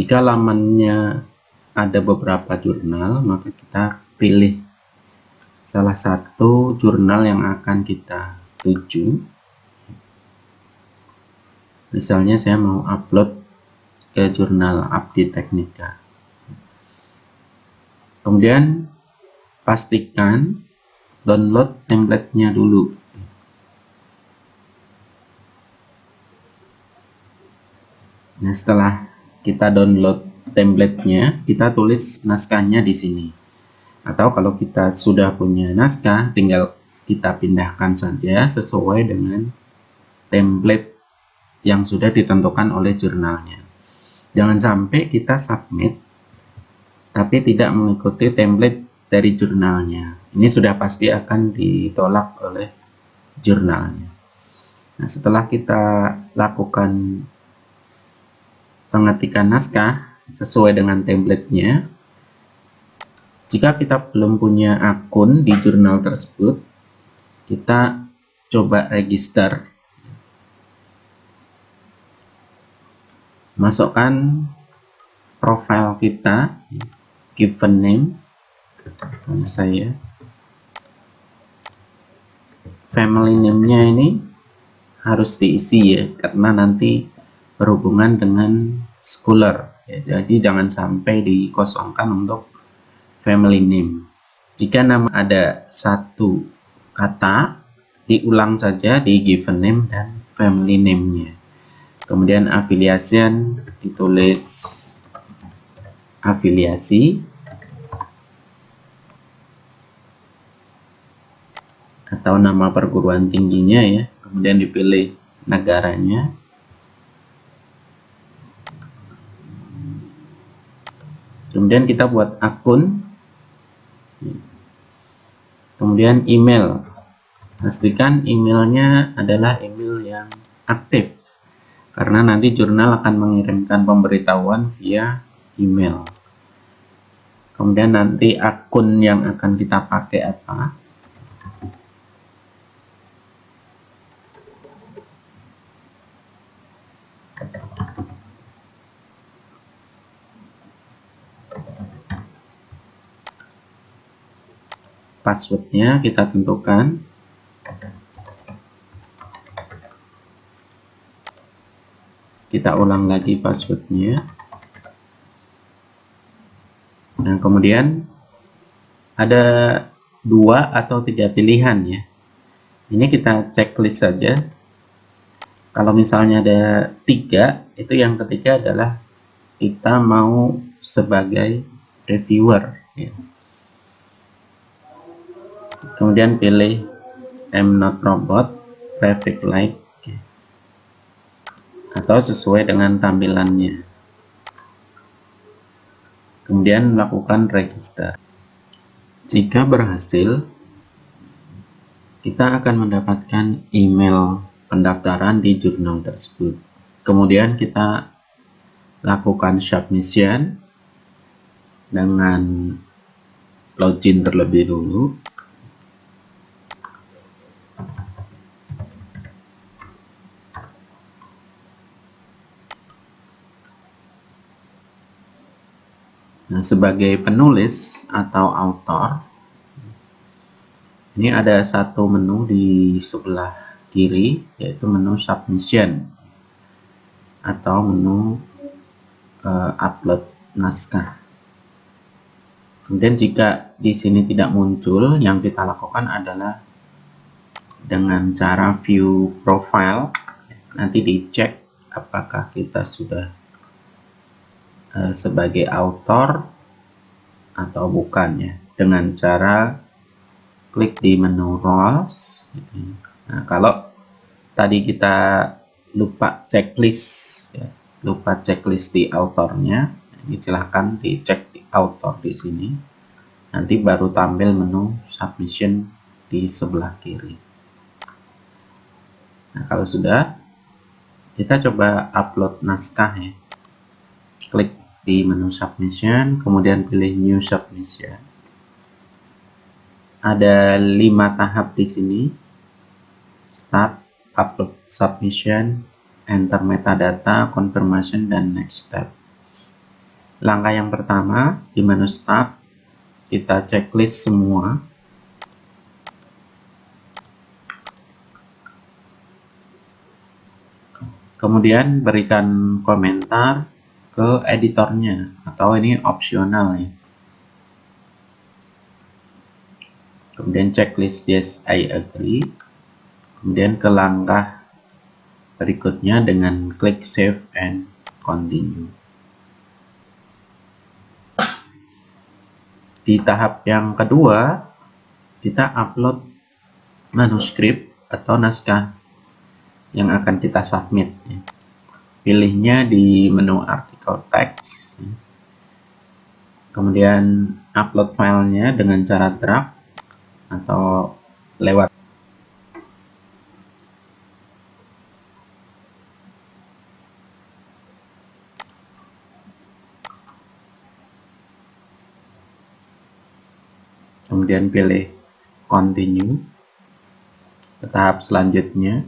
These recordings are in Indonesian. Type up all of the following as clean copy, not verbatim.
Jika lamannya ada beberapa jurnal, maka kita pilih salah satu jurnal yang akan kita tuju. Misalnya saya mau upload ke jurnal Abdi Teknika. Kemudian pastikan download template-nya dulu. Nah, setelah kita download template-nya, kita tulis naskahnya di sini. Atau kalau kita sudah punya naskah, tinggal kita pindahkan saja sesuai dengan template yang sudah ditentukan oleh jurnalnya. Jangan sampai kita submit tapi tidak mengikuti template dari jurnalnya. Ini sudah pasti akan ditolak oleh jurnalnya. Nah, setelah kita lakukan pengetikan naskah sesuai dengan template-nya, jika kita belum punya akun di jurnal tersebut, kita coba register. Masukkan profil kita, given name, saya family name-nya ini harus diisi ya, karena nanti berhubungan dengan scholar ya, jadi jangan sampai dikosongkan untuk family name. Jika nama ada satu kata, diulang saja di given name dan family name-nya. Kemudian affiliation, ditulis afiliasi atau nama perguruan tingginya ya. Kemudian dipilih negaranya. Kemudian kita buat akun. Kemudian email. Pastikan emailnya adalah email yang aktif, karena nanti jurnal akan mengirimkan pemberitahuan via email. Kemudian nanti akun yang akan kita pakai apa. Passwordnya kita tentukan. Kita ulang lagi passwordnya. Nah, kemudian ada 2 atau 3 pilihan ya. Ini kita checklist saja. Kalau misalnya ada 3, itu yang ketiga adalah kita mau sebagai reviewer ya. Kemudian pilih I'm not robot, private light, atau sesuai dengan tampilannya. Kemudian lakukan register. Jika berhasil, kita akan mendapatkan email pendaftaran di jurnal tersebut. Kemudian kita lakukan submission dengan login terlebih dulu. Nah, sebagai penulis atau author, ini ada satu menu di sebelah kiri, yaitu menu submission atau menu upload naskah. Kemudian jika di sini tidak muncul, yang kita lakukan adalah dengan cara view profile, nanti dicek apakah kita sudah sebagai author atau bukan ya, dengan cara klik di menu roles. Nah, kalau tadi kita lupa checklist ya, lupa checklist di autornya, ini silahkan dicek di author di sini, nanti baru tampil menu submission di sebelah kiri. Nah, kalau sudah, kita coba upload naskah ya. Klik di menu submission, kemudian pilih new submission. Ada 5 tahap di sini. Start, upload submission, enter metadata, confirmation, dan next step. Langkah yang pertama, di menu Start, kita checklist semua. Kemudian berikan komentar ke editornya, atau ini opsional ya. Kemudian checklist yes, I agree. Kemudian ke langkah berikutnya dengan klik save and continue. Di tahap yang kedua, kita upload manuskrip atau naskah yang akan kita submit. Pilihnya di menu article text. Kemudian upload filenya dengan cara drag atau lewat. Kemudian pilih continue ke tahap selanjutnya.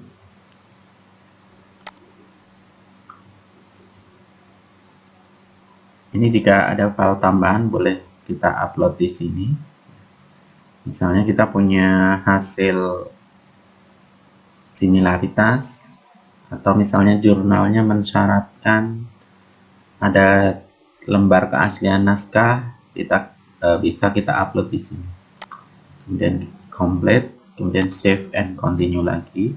Ini jika ada file tambahan boleh kita upload di sini. Misalnya kita punya hasil similaritas, atau misalnya jurnalnya mensyaratkan ada lembar keaslian naskah, bisa kita upload di sini. Kemudian complete, kemudian save and continue lagi.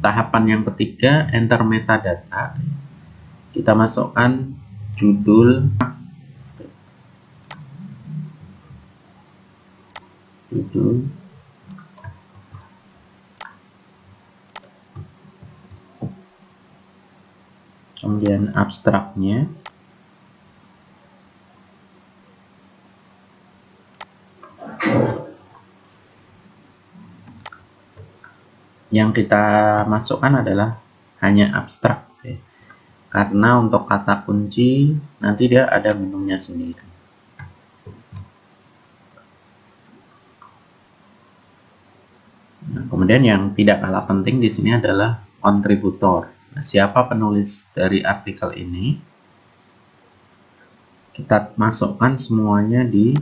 Tahapan yang ketiga, enter metadata. Kita masukkan judul, kemudian abstraknya, yang kita masukkan adalah hanya abstrak ya. Karena untuk kata kunci nanti dia ada menunya sendiri. Nah, kemudian yang tidak kalah penting di sini adalah kontributor. Nah, siapa penulis dari artikel ini? Kita masukkan semuanya di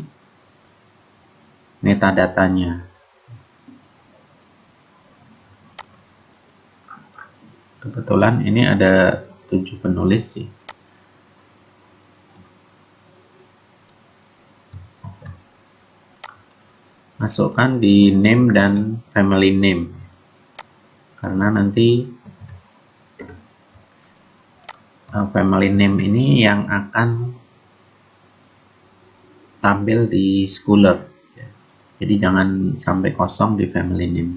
metadatanya. Kebetulan ini ada 7 penulis sih. Masukkan di name dan family name, karena nanti family name ini yang akan tampil di Scholar. Jadi jangan sampai kosong di family name.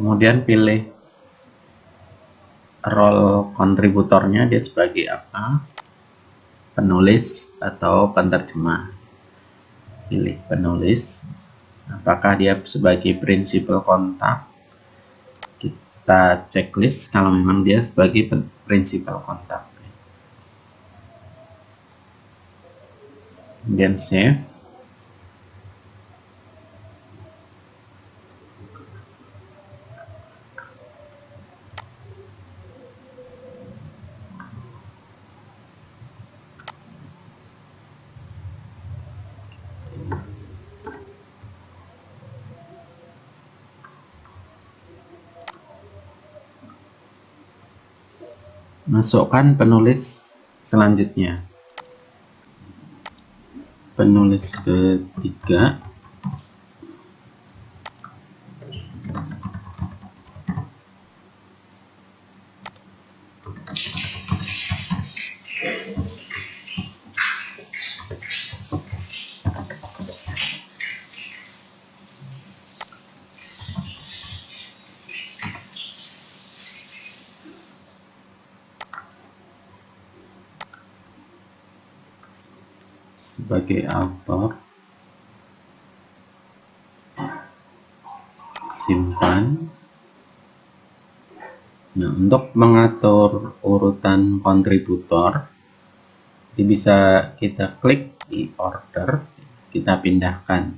Kemudian pilih role kontributornya, dia sebagai apa, penulis atau penerjemah. Pilih penulis, apakah dia sebagai principal kontak. Kita checklist kalau memang dia sebagai principal kontak. Kemudian save. Masukkan penulis selanjutnya. Penulis ketiga. Sebagai author, simpan. Nah, untuk mengatur urutan kontributor, jadi bisa kita klik di order, kita pindahkan.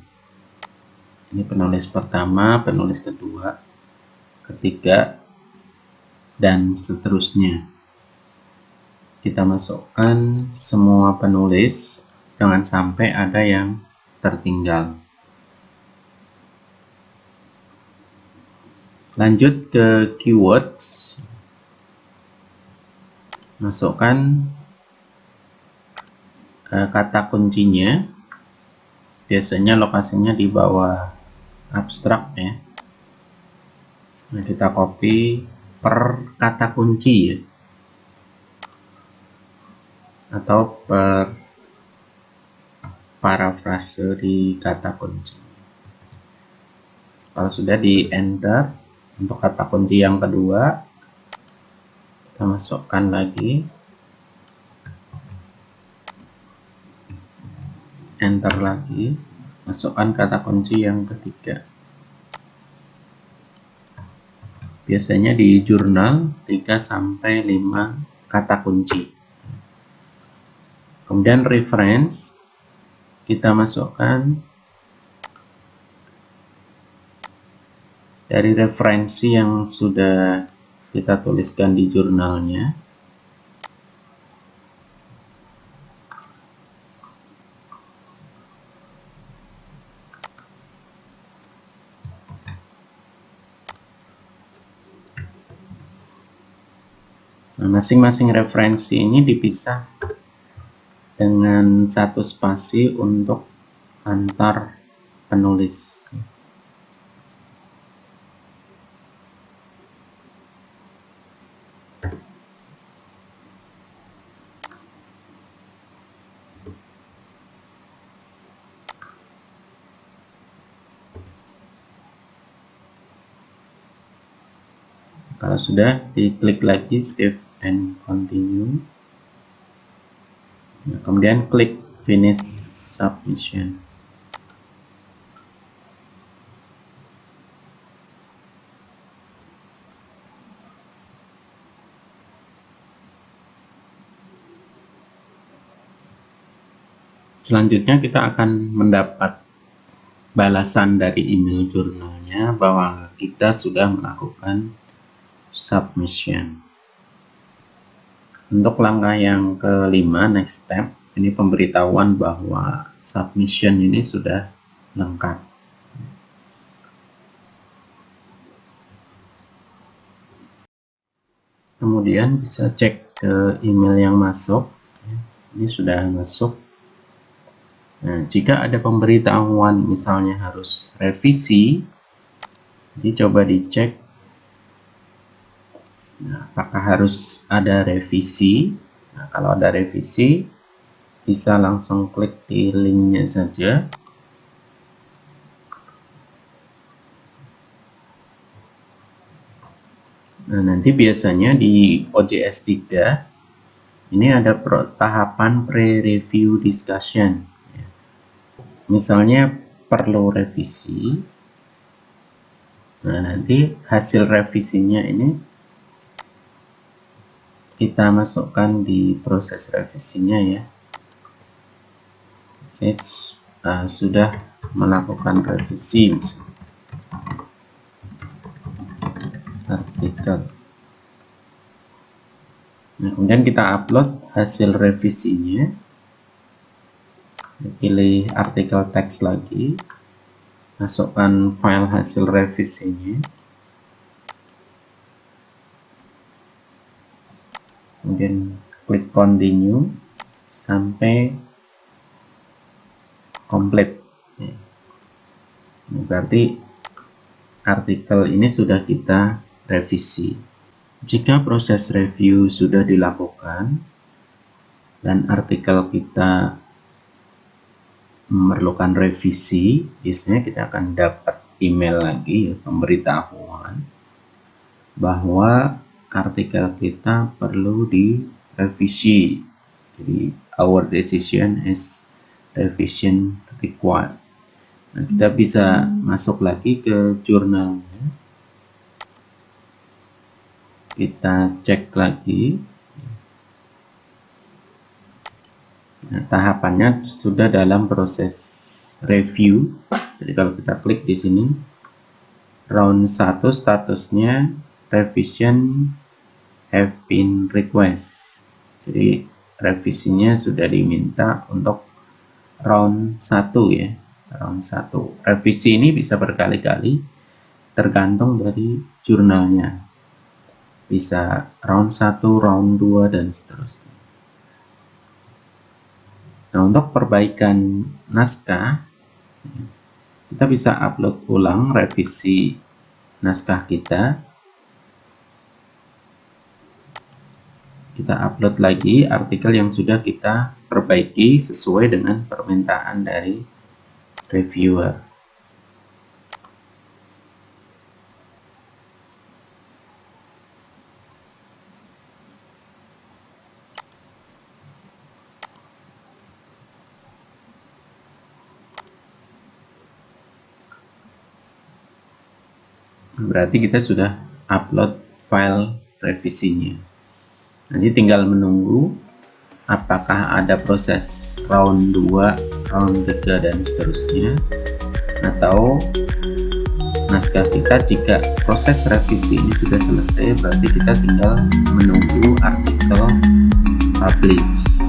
Ini penulis pertama, penulis kedua, ketiga, dan seterusnya. Kita masukkan semua penulis, jangan sampai ada yang tertinggal. Lanjut ke keywords, masukkan kata kuncinya, biasanya lokasinya di bawah abstrak ya. Nah, kita copy per kata kunci ya, atau per parafrase di kata kunci. Kalau sudah di enter, untuk kata kunci yang kedua kita masukkan lagi, enter lagi, masukkan kata kunci yang ketiga. Biasanya di jurnal 3-5 kata kunci. Kemudian reference, kita masukkan dari referensi yang sudah kita tuliskan di jurnalnya. Nah, masing-masing referensi ini dipisah dengan satu spasi untuk antar penulis. Kalau sudah, diklik lagi save and continue. Nah, kemudian klik finish submission. Selanjutnya kita akan mendapat balasan dari email jurnalnya bahwa kita sudah melakukan submission. Untuk langkah yang kelima, next step, ini pemberitahuan bahwa submission ini sudah lengkap. Kemudian bisa cek ke email yang masuk. Ini sudah masuk. Nah, jika ada pemberitahuan misalnya harus revisi, jadi coba dicek. Nah, apakah harus ada revisi? Nah, kalau ada revisi, bisa langsung klik di linknya saja. Nah, nanti biasanya di OJS 3 ini ada tahapan pre-review discussion. Misalnya perlu revisi. Nah, nanti hasil revisinya ini kita masukkan di proses revisinya ya. Sudah melakukan revisi artikel. Nah, kemudian kita upload hasil revisinya. Pilih artikel teks lagi, masukkan file hasil revisinya, kemudian klik continue sampai komplit. Ini berarti artikel ini sudah kita revisi. Jika proses review sudah dilakukan dan artikel kita memerlukan revisi, biasanya kita akan dapat email lagi ya, pemberitahuan bahwa artikel kita perlu direvisi. Jadi our decision is revision required. Nah, kita bisa masuk lagi ke jurnalnya. Kita cek lagi. Nah, tahapannya sudah dalam proses review. Jadi kalau kita klik di sini, round 1 statusnya revision have been request. Jadi revisinya sudah diminta untuk round 1 ya. Round 1. Revisi ini bisa berkali-kali tergantung dari jurnalnya. Bisa round 1, round 2 dan seterusnya. Nah, untuk perbaikan naskah, kita bisa upload ulang revisi naskah kita. Kita upload lagi artikel yang sudah kita perbaiki sesuai dengan permintaan dari reviewer. Berarti kita sudah upload file revisinya. Nanti tinggal menunggu apakah ada proses round 2, round 3 dan seterusnya, atau naskah kita jika proses revisi ini sudah selesai, berarti kita tinggal menunggu artikel publish.